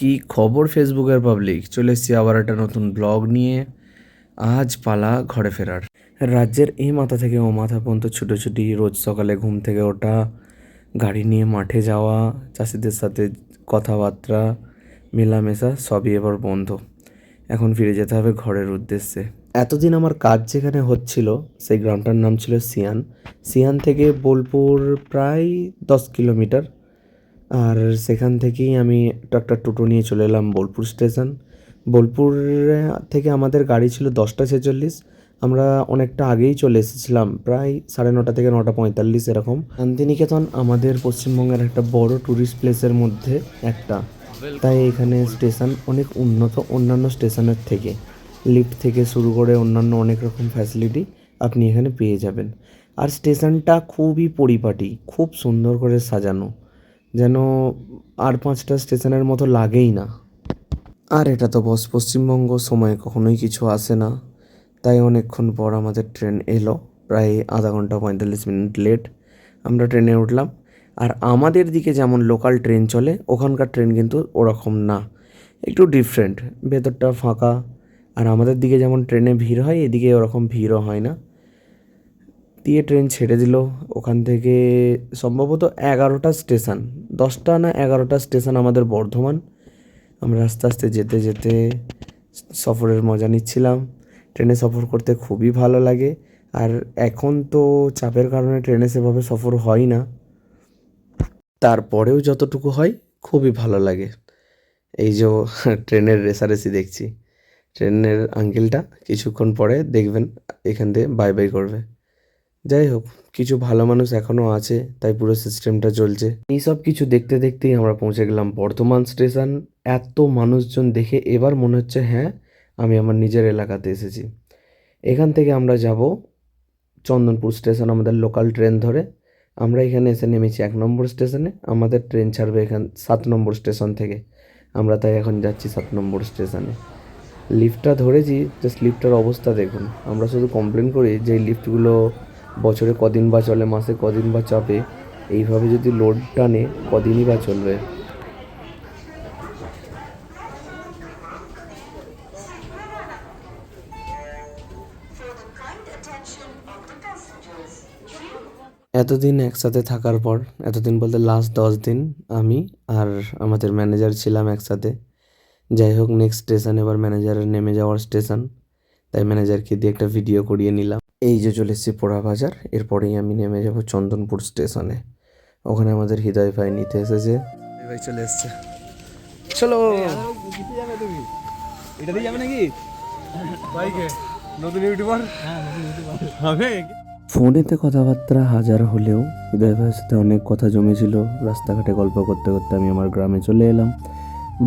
কি খবর ফেসবুকের পাবলিক, চলে এসেছি আবার একটা নতুন ব্লগ নিয়ে। আজ পালা ঘরে ফেরার। রাজ্যের এই মাথা থেকে ও মাথা পর্যন্ত ছুটোছুটি, রোজ সকালে ঘুম থেকে ওঠা, গাড়ি নিয়ে মাঠে যাওয়া, চাষিদের সাথে কথাবার্তা, মেলামেশা সবই এবার বন্ধ। এখন ফিরে যেতে হবে ঘরের উদ্দেশ্যে। এতদিন আমার কাজ যেখানে হচ্ছিল সেই গ্রামটার নাম ছিল সিয়ান। সিয়ান থেকে বোলপুর প্রায় 10 কিলোমিটার। আর সেখান থেকেই আমি একটা টোটো নিয়ে চলে এলাম বোলপুর স্টেশন। বোলপুর থেকে আমাদের গাড়ি ছিল 10টা 46। আমরা অনেকটা আগেই চলে এসেছিলাম, প্রায় 9:30 থেকে 9:45 এরকম। শান্তিনিকেতন আমাদের পশ্চিমবঙ্গের একটা বড় ট্যুরিস্ট প্লেসের মধ্যে একটা, তাই এখানে স্টেশন অনেক উন্নত অন্যান্য স্টেশনের থেকে। লিফট থেকে শুরু করে অন্যান্য অনেক রকম ফ্যাসিলিটি আপনি এখানে পেয়ে যাবেন। আর স্টেশনটা খুবই পরিপাটি, খুব সুন্দর করে সাজানো, যেন আর 5টা স্টেশনের মতো লাগেই না। আর এটা তো বস পশ্চিমবঙ্গ, সময় কখনোই কিছু আসে না। তাই অনেকক্ষণ পর আমাদের ট্রেন এলো, প্রায় আধা ঘন্টা 45 মিনিট লেট। আমরা ট্রেনে উঠলাম। আর আমাদের দিকে যেমন লোকাল ট্রেন চলে, ওখানকার ট্রেন কিন্তু ওরকম না, একটু ডিফারেন্ট, ভেতরটা ফাঁকা। আর আমাদের দিকে যেমন ট্রেনে ভিড় হয়, এদিকে ওরকম ভিড়ও হয় না। দিয়ে ট্রেন ছেড়ে দিল। ওখান থেকে সম্ভবত 11টা স্টেশন, 10টা না 11টা স্টেশন আমাদের বর্ধমান। আমরা আস্তে আস্তে যেতে যেতে সফরের মজা নিচ্ছিলাম। ট্রেনে সফর করতে খুবই ভালো লাগে। আর এখন তো চাপের কারণে ট্রেনে সেভাবে সফর হয় না, তারপরেও যতটুকু হয় খুবই ভালো লাগে। এই যে ট্রেনের রেসারেসি দেখছি, ট্রেনের আঙ্কেলটা কিছুক্ষণ পরে দেখবেন এখান থেকে বাই বাই করবে। যাই হোক, কিছু ভালো মানুষ এখনও আছে, তাই পুরো সিস্টেমটা চলছে। এই সব কিছু দেখতে দেখতেই আমরা পৌঁছে গেলাম বর্ধমান স্টেশন। এত মানুষজন দেখে এবার মনে হচ্ছে হ্যাঁ, আমি আমার নিজের এলাকাতে এসেছি। এখান থেকে আমরা যাব চন্দনপুর স্টেশন, আমাদের লোকাল ট্রেন ধরে। আমরা এখানে এসে নেমেছি 1 নম্বর স্টেশনে। আমাদের ট্রেন ছাড়বে এখান 7 নম্বর স্টেশন থেকে। আমরা তাই এখন যাচ্ছি 7 নম্বর স্টেশনে। লিফটটা ধরেছি, জাস্ট লিফটটার অবস্থা দেখুন। আমরা শুধু কমপ্লেন করি যে এই লিফটগুলো বছরে কদিন বা চলে, মাসে কদিন বা চাপে। এইভাবে যদি লোড টানে কদিনই বা চলবে। এতদিন একসাথে থাকার পর, এতদিন বলতে লাস্ট 10 দিন, আমি আর আমাদের ম্যানেজার ছিলাম একসাথে। যাই হোক, নেক্সট স্টেশন এবার ম্যানেজারের নেমে যাওয়ার স্টেশন, তাই ম্যানেজারকে দিয়ে একটা ভিডিও করিয়ে নিলাম। এই যে চলে এসেছি পোড়া বাজার, এরপরেই আমি নেমে যাব চন্দনপুর স্টেশনে। ওখানে আমাদের হৃদয় ভাই নিতে এসেছে। ভাই চলে এসছে, চলো। এটাতেই যাবে নাকি বাইকে? নতুন ইউটিউবার হবে। ফোনেতে কথাবার্তা হাজার হলেও হৃদয় ভাইয়ের সাথে অনেক কথা জমেছিল। রাস্তাঘাটে গল্প করতে করতে আমি আমার গ্রামে চলে এলাম।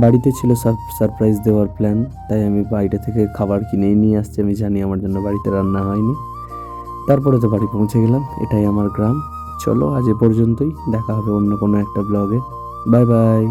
বাড়িতে ছিল সারপ্রাইজ দেওয়ার প্ল্যান, তাই আমি বাইরে থেকে খাবার কিনেই নিয়ে আসছি। আমি জানি আমার জন্য বাড়িতে রান্না হয়নি। তারপরে তো বাড়ি পৌঁছে গেলাম, এটাই আমার গ্রাম। চলো আজ এ পর্যন্তই, দেখা হবে অন্য কোনো একটা ব্লগে। Bye bye.